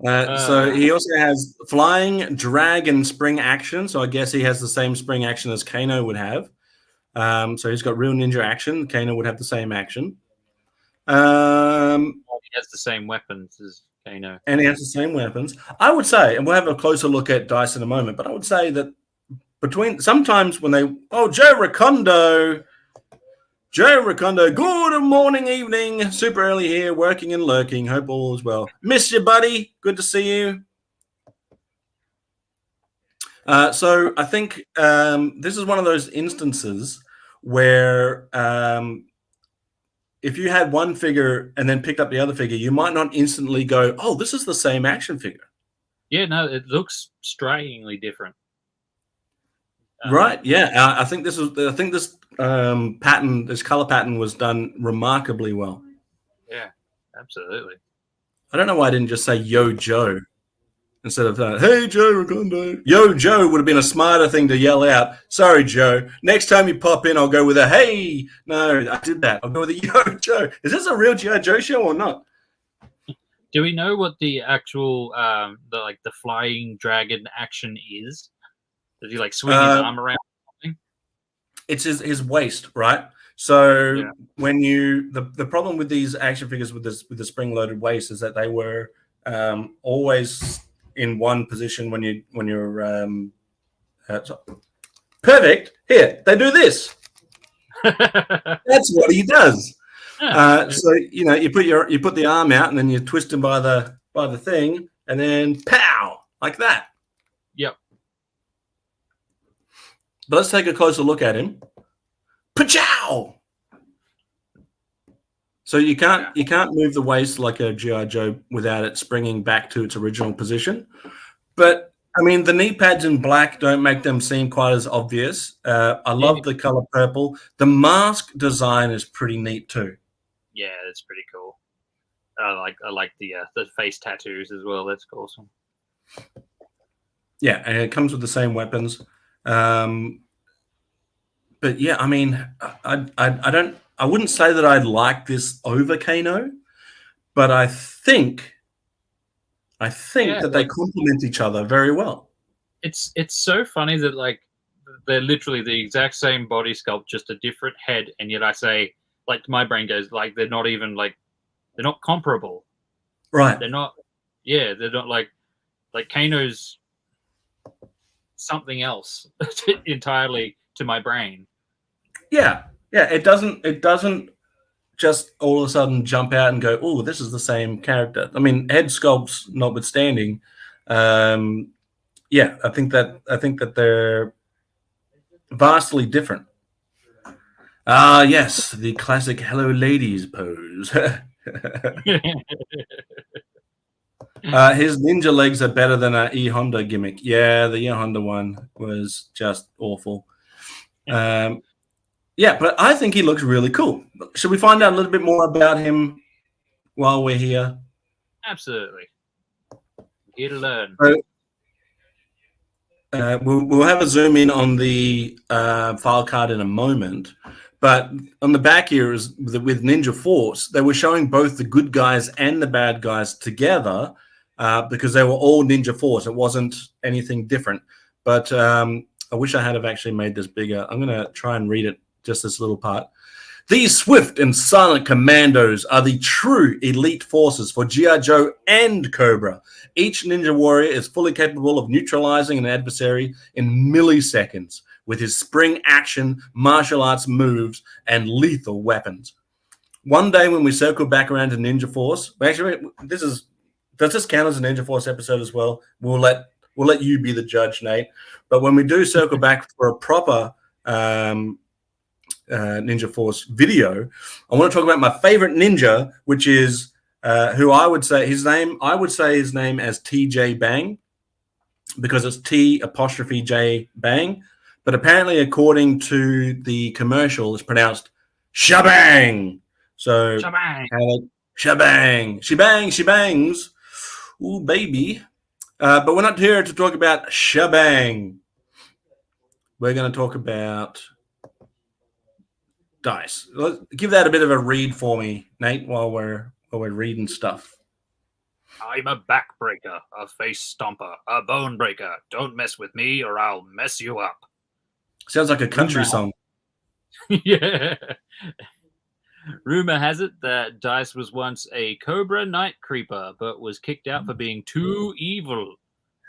So he also has flying, drag, and spring action. So I guess he has the same spring action as Kano would have. So he's got real ninja action. Kano would have the same action. He has the same weapons as Kano. And he has the same weapons. I would say, and we'll have a closer look at Dice in a moment, but I would say that between sometimes when they, Joe Recondo, good morning, evening, super early here, working and lurking. Hope all is well. Miss you, buddy. Good to see you. So I think this is one of those instances where if you had one figure and then picked up the other figure, you might not instantly go, "Oh, this is the same action figure." Yeah, no, it looks strikingly different. Right? Yeah, I think this pattern, this color pattern, was done remarkably well. Yeah, absolutely. I don't know why I didn't just say "Yo, Joe" instead of "Hey, Joe Recondo." "Yo, Joe" would have been a smarter thing to yell out. Sorry, Joe. Next time you pop in, I'll go with a "Hey." No, I did that. I'll go with a "Yo, Joe." Is this a real G.I. Joe show or not? Do we know what the actual the flying dragon action is? Does he like swing his arm around or something? It's his waist, right? So when you the problem with these action figures with the spring loaded waist is that they were always in one position when you're perfect. Here, they do this. That's what he does. So you put the arm out and then you twist him by the thing and then pow like that. Yep. But let's take a closer look at him. Pachow! So you can't move the waist like a G.I. Joe without it springing back to its original position. But I mean, the knee pads in black don't make them seem quite as obvious. I love the color purple. The mask design is pretty neat too. Yeah, it's pretty cool. I like the face tattoos as well. That's awesome. Yeah, and it comes with the same weapons. But yeah, I mean, I wouldn't say that I'd like this over Kano, but I think that they complement each other very well. It's so funny that like they're literally the exact same body sculpt, just a different head, and yet I say, like, my brain goes like they're not even like they're not comparable. Right. They're not like Kano's something else entirely to my brain. Yeah. It doesn't just all of a sudden jump out and go, "Oh, this is the same character." I mean, head sculpts notwithstanding, I think that they're vastly different. Yes, the classic "Hello, ladies" pose. His ninja legs are better than our E Honda gimmick. Yeah, the E Honda one was just awful. Yeah, but I think he looks really cool. Should we find out a little bit more about him while we're here? Absolutely. Here to learn. So, we'll have a zoom in on the file card in a moment. But on the back here is with Ninja Force, they were showing both the good guys and the bad guys together because they were all Ninja Force. It wasn't anything different. But I wish I had have actually made this bigger. I'm going to try and read it, just this little part. These swift and silent commandos are the true elite forces for G.I. Joe and Cobra. Each ninja warrior is fully capable of neutralizing an adversary in milliseconds with his spring action, martial arts moves, and lethal weapons. One day when we circle back around to Ninja Force, actually, does this count as a Ninja Force episode as well? We'll let you be the judge, Nate. But when we do circle back for a proper Ninja Force video, I want to talk about my favorite ninja, which is who I would say his name as TJ Bang, because it's T''J Bang. But apparently, according to the commercial, it's pronounced Shabang. So Shabang. She bangs. Ooh, baby. But we're not here to talk about Shabang. We're going to talk about Dice. Give that a bit of a read for me, Nate, while we're reading stuff. I'm a backbreaker, a face stomper, a bone breaker. Don't mess with me or I'll mess you up. Sounds like a country song. Yeah. Rumor has it that Dice was once a Cobra Night Creeper, but was kicked out for being too evil.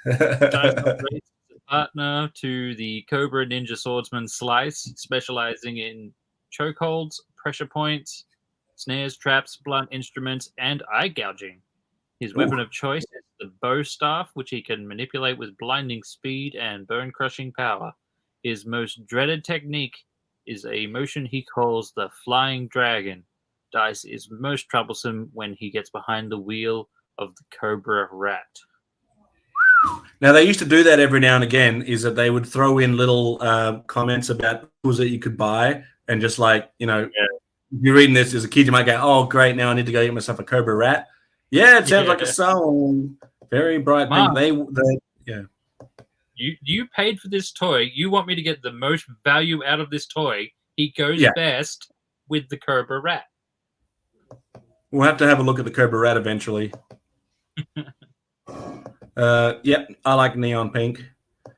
Dice operates as a partner to the Cobra Ninja Swordsman Slice, specializing in chokeholds, pressure points, snares, traps, blunt instruments, and eye gouging. His weapon of choice is the bow staff, which he can manipulate with blinding speed and bone-crushing power. His most dreaded technique is a motion he calls the Flying Dragon. Dice is most troublesome when he gets behind the wheel of the Cobra Rat. Now, they used to do that every now and again, is that they would throw in little comments about tools that you could buy, and just like, if you're reading this as a kid, you might go, oh, great, now I need to go get myself a Cobra Rat. Yeah, it sounds like a song. Very bright Mom, pink. Yeah. You paid for this toy. You want me to get the most value out of this toy. He goes best with the Cobra Rat. We'll have to have a look at the Cobra Rat eventually. I like neon pink.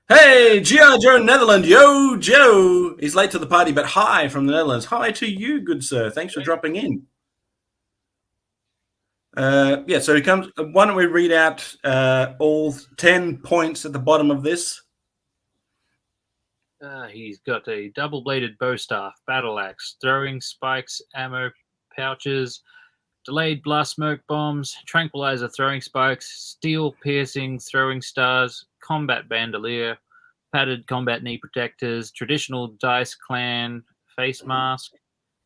Hey, G.I. Joe Netherlands. Yo, Joe. He's late to the party, but hi from the Netherlands. Hi to you, good sir. Thanks for dropping in. So he comes. Why don't we read out all 10 points at the bottom of this? He's got a double-bladed bow staff, battle axe, throwing spikes, ammo pouches, delayed blast smoke bombs, tranquilizer throwing spikes, steel piercing throwing stars, combat bandolier, padded combat knee protectors, traditional Dice Clan face mask,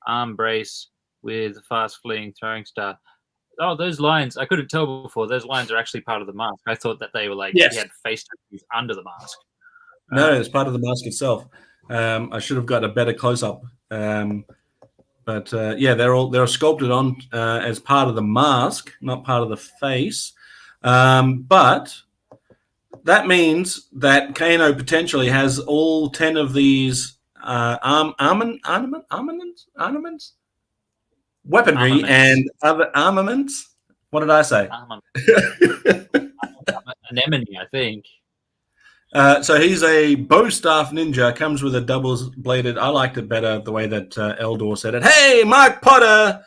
arm brace with fast fleeing throwing star. Oh, those lines, I couldn't tell before. Those lines are actually part of the mask. I thought that they were like, he had face tattoos under the mask. No, it's part of the mask itself. I should have got a better close-up. They're sculpted on as part of the mask, not part of the face. But that means that Kano potentially has all 10 of these armaments? Weaponry and other armaments. What did I say? Anemone, I think. So he's a bow staff ninja. Comes with a double-bladed. I liked it better the way that Eldor said it. Hey, Mark Potter.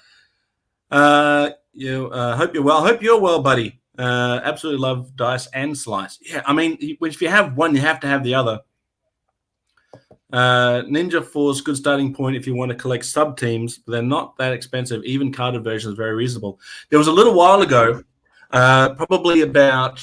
Hope you're well. Hope you're well, buddy. Absolutely love Dice and Slice. Yeah, I mean, if you have one, you have to have the other. Ninja Force, good starting point if you want to collect sub teams. They're not that expensive. Even carded versions are very reasonable. There was a little while ago, probably about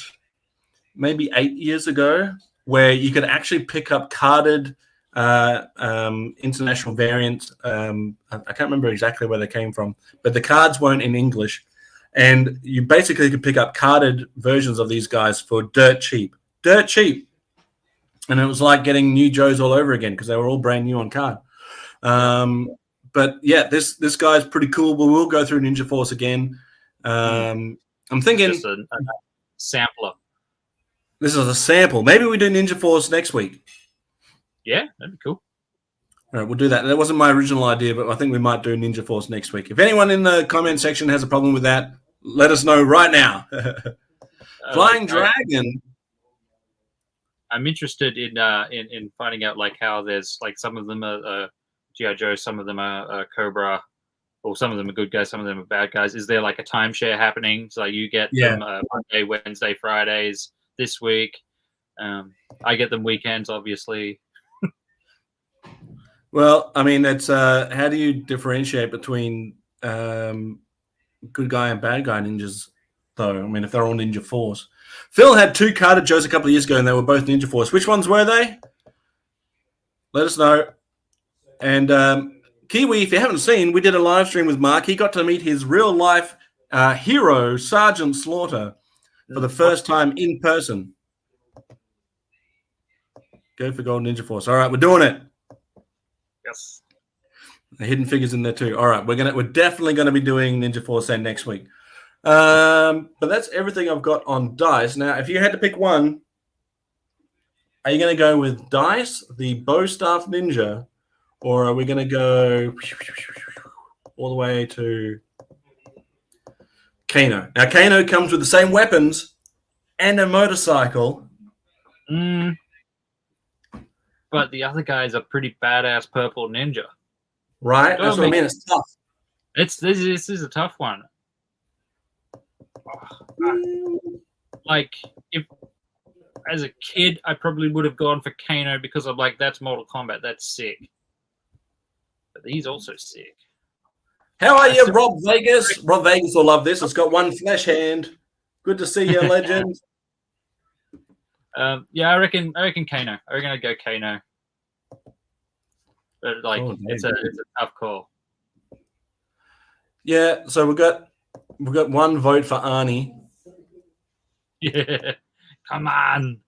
maybe 8 years ago, where you could actually pick up carded international variants. I can't remember exactly where they came from, but the cards weren't in English. And you basically could pick up carded versions of these guys for dirt cheap. Dirt cheap. And it was like getting new Joes all over again because they were all brand new on card. But yeah, this guy's pretty cool. But we'll go through Ninja Force again. I'm thinking Just a sampler. This is a sample. Maybe we do Ninja Force next week. Yeah, that'd be cool. All right, we'll do that. That wasn't my original idea, but I think we might do Ninja Force next week. If anyone in the comment section has a problem with that, let us know right now. Flying Dragon. I'm interested in finding out like how there's like some of them are G.I. Joe, some of them are Cobra, or some of them are good guys, some of them are bad guys. Is there like a timeshare happening? So you get them Monday, Wednesday, Fridays this week. I get them weekends, obviously. Well, I mean, it's how do you differentiate between good guy and bad guy ninjas, though? I mean, if they're all Ninja Force. Phil had 2 carded Joes a couple of years ago, and they were both Ninja Force. Which ones were they? Let us know. And Kiwi, if you haven't seen, we did a live stream with Mark. He got to meet his real-life hero, Sergeant Slaughter, for the first time in person. Go for Gold Ninja Force. All right, we're doing it. Yes. The hidden figures in there too. All right, we're definitely going to be doing Ninja Force and next week. But that's everything I've got on Dice. Now, if you had to pick one, are you going to go with Dice, the Bow Staff Ninja, or are we going to go all the way to Kano? Now, Kano comes with the same weapons and a motorcycle. But the other guy's a pretty badass purple ninja. Right? That's what I mean. It's tough. This is a tough one. Like, if as a kid, I probably would have gone for Kano because I'm like, that's Mortal Kombat, that's sick. But he's also sick. How are you, Rob Vegas? Rob Vegas will love this. It's got one flash hand. Good to see you, legend. Yeah, I reckon Kano. I reckon I'd go Kano. But like, it's a tough call. Yeah, so we've got one vote for Arnie. Yeah, come on.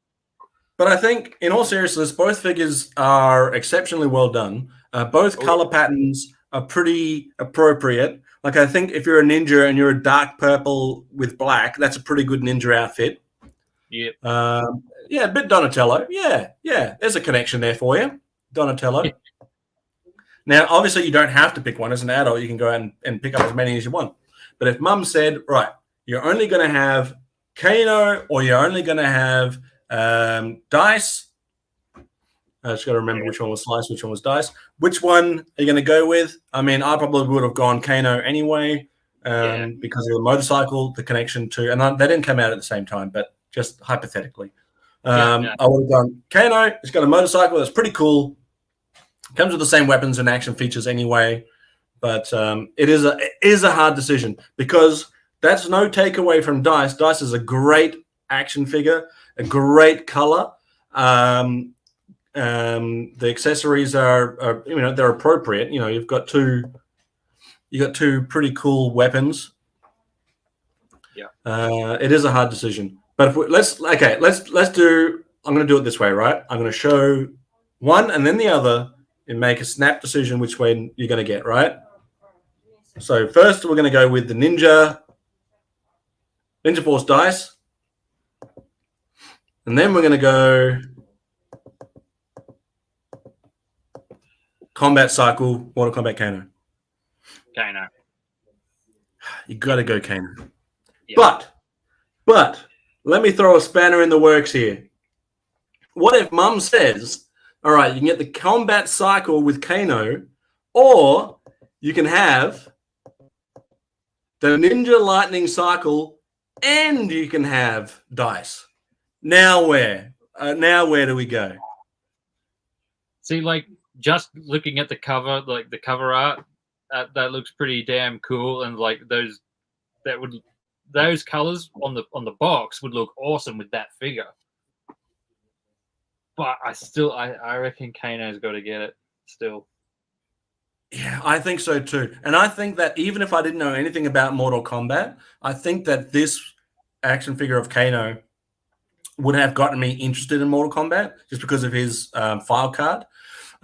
But I think, in all seriousness, both figures are exceptionally well done. Both color patterns are pretty appropriate. Like, I think if you're a ninja and you're a dark purple with black, that's a pretty good ninja outfit. Yep. Yeah, a bit Donatello. Yeah, there's a connection there for you, Donatello. Now, obviously, you don't have to pick one. As an adult, you can go out and pick up as many as you want. But if Mum said, right, you're only going to have Kano or you're only going to have Dice, I just got to remember which one was Slice, which one was Dice. Which one are you going to go with? I mean, I probably would have gone Kano anyway because of the motorcycle, the connection to, and they didn't come out at the same time, but just hypothetically. I would have gone Kano. It's got a motorcycle that's pretty cool. Comes with the same weapons and action features anyway, but it is a hard decision because that's no takeaway from Dice. Dice is a great action figure, a great color. The accessories are they're appropriate. You've got two pretty cool weapons. Yeah, it is a hard decision, but if let's do. I'm going to do it this way, right? I'm going to show one and then the other and make a snap decision which way you're going to get, right? So first we're going to go with the Ninja Force Dice, and then we're going to go Combat Cycle, Mortal Kombat Kano. Kano. You got to go Kano. Yep. But let me throw a spanner in the works here. What if Mum says, all right, you can get the Combat Cycle with Kano, or you can have the Ninja Lightning Cycle and you can have Dice. Now where? Now where do we go? See, like, just looking at the cover, like the cover art, that looks pretty damn cool, and like those colors on the box would look awesome with that figure. But I reckon Kano's got to get it still. Yeah, I think so too. And I think that even if I didn't know anything about Mortal Kombat, I think that this action figure of Kano would have gotten me interested in Mortal Kombat just because of his file card.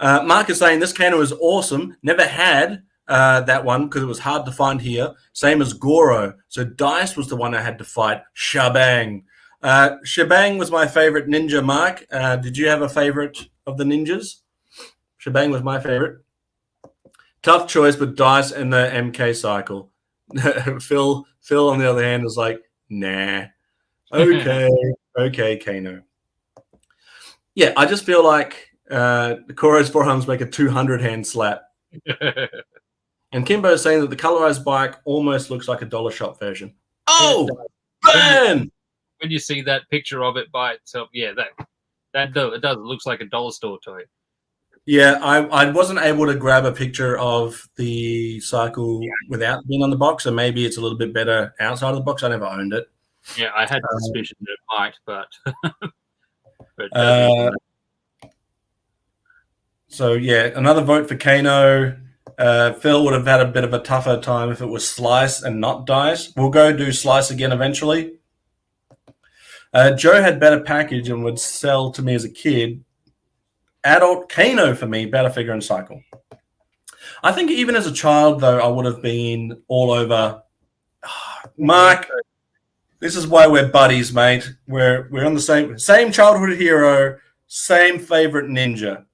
Mark is saying this Kano is awesome. Never had that one because it was hard to find here. Same as Goro. So Dice was the one I had to fight. Shabang. Shabang was my favorite ninja, Mark. Did you have a favorite of the ninjas? Shabang was my favorite. Tough choice, but Dice and the MK cycle. Phil, on the other hand, was like, nah. Okay, Kano. Yeah, I just feel like Koro's forearms make a 200-hand slap. And Kimbo is saying that the colorized bike almost looks like a dollar shop version. Oh, burn! When you see that picture of it by itself, yeah, it does. It looks like a dollar store toy. Yeah, I wasn't able to grab a picture of the cycle without being on the box, so maybe it's a little bit better outside of the box. I never owned it. Yeah, I had suspicion that it might, but so yeah, another vote for Kano. Phil would have had a bit of a tougher time if it was Slice and not Dice. We'll go do Slice again eventually. Joe had better package and would sell to me as a kid. Adult Kano for me, better figure and cycle. I think even as a child, though, I would have been all over. Mark, this is why we're buddies, mate. We're on the same childhood hero, same favorite ninja.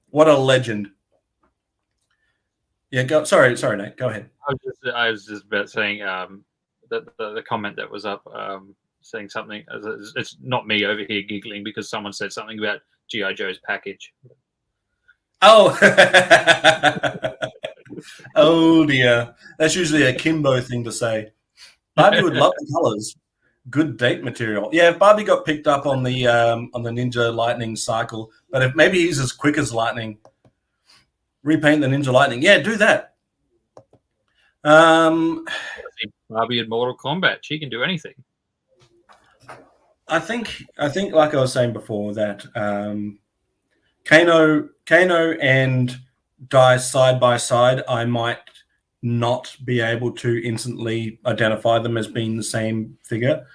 What a legend. Yeah, sorry, Nate. Go ahead. I was just about saying the comment that was up saying something. It's not me over here giggling because someone said something about G.I. Joe's package. Oh, oh dear. That's usually a Kimbo thing to say. Barbie would love the colors. Good date material. Yeah, if Barbie got picked up on the Ninja Lightning cycle, but if maybe he's as quick as Lightning, repaint the Ninja Lightning. Yeah, do that. Barbie in Mortal Kombat. She can do anything. I think, like I was saying before, that Kano and Dice side by side, I might not be able to instantly identify them as being the same figure,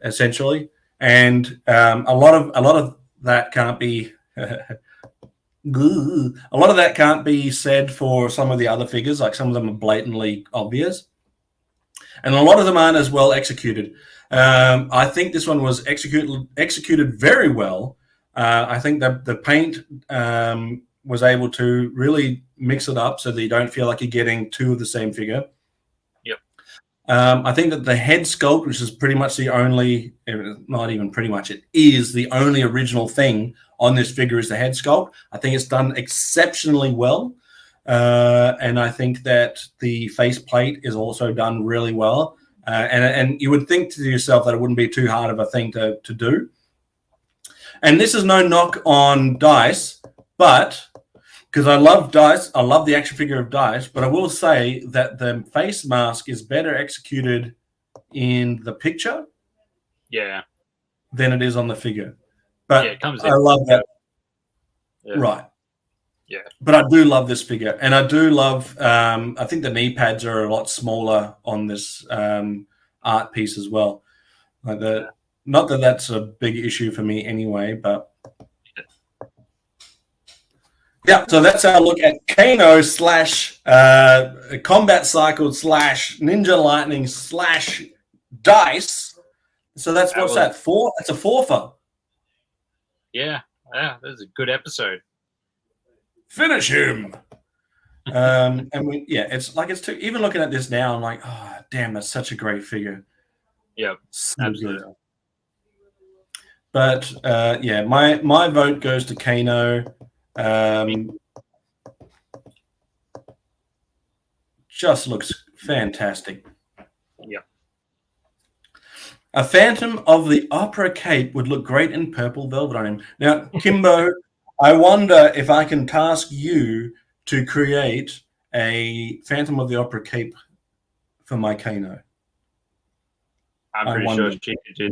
essentially, and a lot of that can't be. A lot of that can't be said for some of the other figures. Like some of them are blatantly obvious, and a lot of them aren't as well executed. I think this one was executed very well. I think that the paint was able to really mix it up so that you don't feel like you're getting two of the same figure. Yep. I think that the head sculpt, which is pretty much the only, not even pretty much, it is the only original thing on this figure is the head sculpt. I think it's done exceptionally well. And I think that the face plate is also done really well. And you would think to yourself that it wouldn't be too hard of a thing to do. And this is no knock on Dice, but because I love Dice, I love the action figure of Dice, but I will say that the face mask is better executed in the picture, than it is on the figure. But it comes in. I love that. Yeah. Right. Yeah. But I do love this figure, and I do love. I think the knee pads are a lot smaller on this art piece as well. Like not that that's a big issue for me anyway, but. Yeah, so that's our look at Kano / Combat Cycle / Ninja Lightning / Dice. So that's what's that? 4? That's a 4-fer. Yeah, that was a good episode. Finish him. And it's like it's too. Even looking at this now, I'm like, oh damn, that's such a great figure. Yeah, so absolutely. Good. But my vote goes to Kano. Just looks fantastic. Yeah. A Phantom of the Opera cape would look great in purple velvet on him. Now, Kimbo, I wonder if I can task you to create a Phantom of the Opera cape for my Kano. I'm pretty sure she could do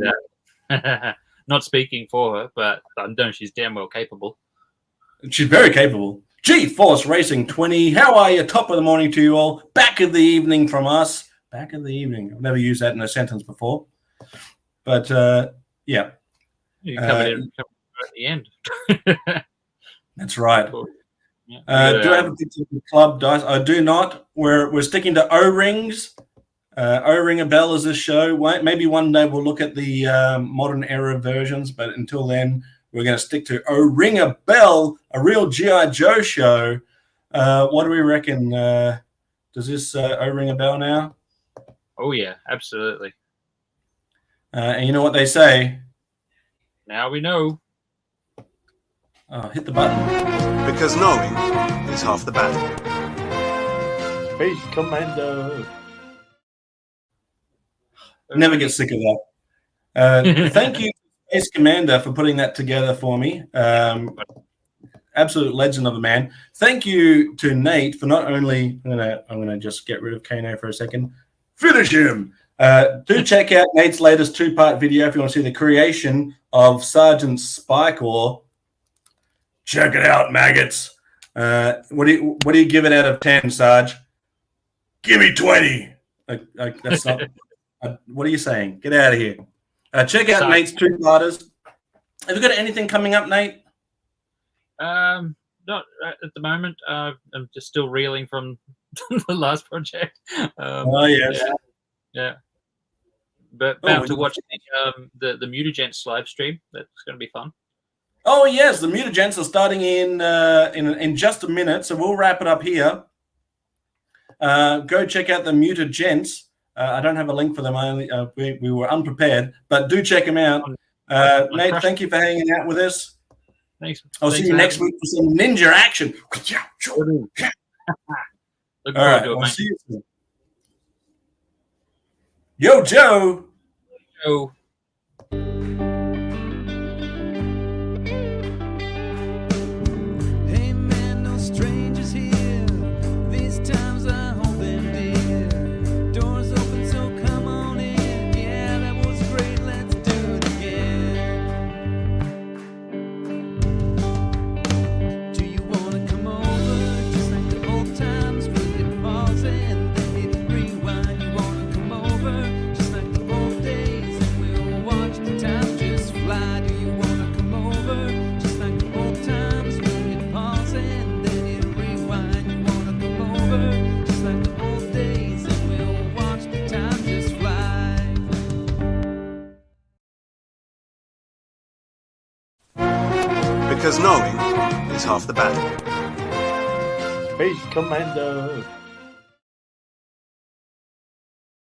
that. Not speaking for her, but I know she's damn well capable. She's very capable. G-Force Racing 20. How are you? Top of the morning to you all. Back of the evening from us. Back of the evening. I've never used that in a sentence before. But, yeah. You covered it at the end. That's right. Cool. Do I have a picture of the club dice? I do not. We're sticking to O-rings. O-Ring a Bell is this show. Maybe one day we'll look at the modern era versions, but until then, we're going to stick to O-Ring a Bell, a real G.I. Joe show. What do we reckon? Does this O-Ring a Bell now? Oh, yeah, absolutely. And you know what they say? Now we know. Oh, hit the button. Because knowing is half the battle. Space Commando. Never get sick of that. Thank you, Space Commander, for putting that together for me. Absolute legend of a man. Thank you to Nate for not only. I'm gonna just get rid of Kano for a second. Finish him. Do check out Nate's latest 2-part video if you want to see the creation of Sergeant Spikeor. Check it out, maggots. What do you give it out of 10, Sarge? Give me 20. That's not. What are you saying? Get out of here. Check out Nate's 2-parters. Have you got anything coming up, Nate? Not at the moment. I'm just still reeling from the last project. Oh yes. Yeah. But bound to watch the Mutagents live stream. That's going to be fun. Oh yes, the Mutagents are starting in just a minute, so we'll wrap it up here. Go check out the Mutagents. I don't have a link for them. We were unprepared, but do check them out. Nate, thank you for hanging out with us. Thanks. I'll Thanks see you for next having week for some ninja action. me. Looking All forward right, to it, I'll mate. see you soon. Yo, Joe. Yo. Hey man, no strangers here. These times I hold them dear. Doors open, so come on in. Yeah, that was great. Let's do it again. Do you wanna come over? Just like the old times, we'll hit pause and then hit rewind. You wanna come over? Just like the old days, and we'll watch the time just fly. Do you wanna come over? Just like the old times, we'll hit pause and then hit rewind. You wanna come over? Just like the old days, and we'll watch the time just fly. Because knowing is half the battle. Space Commando.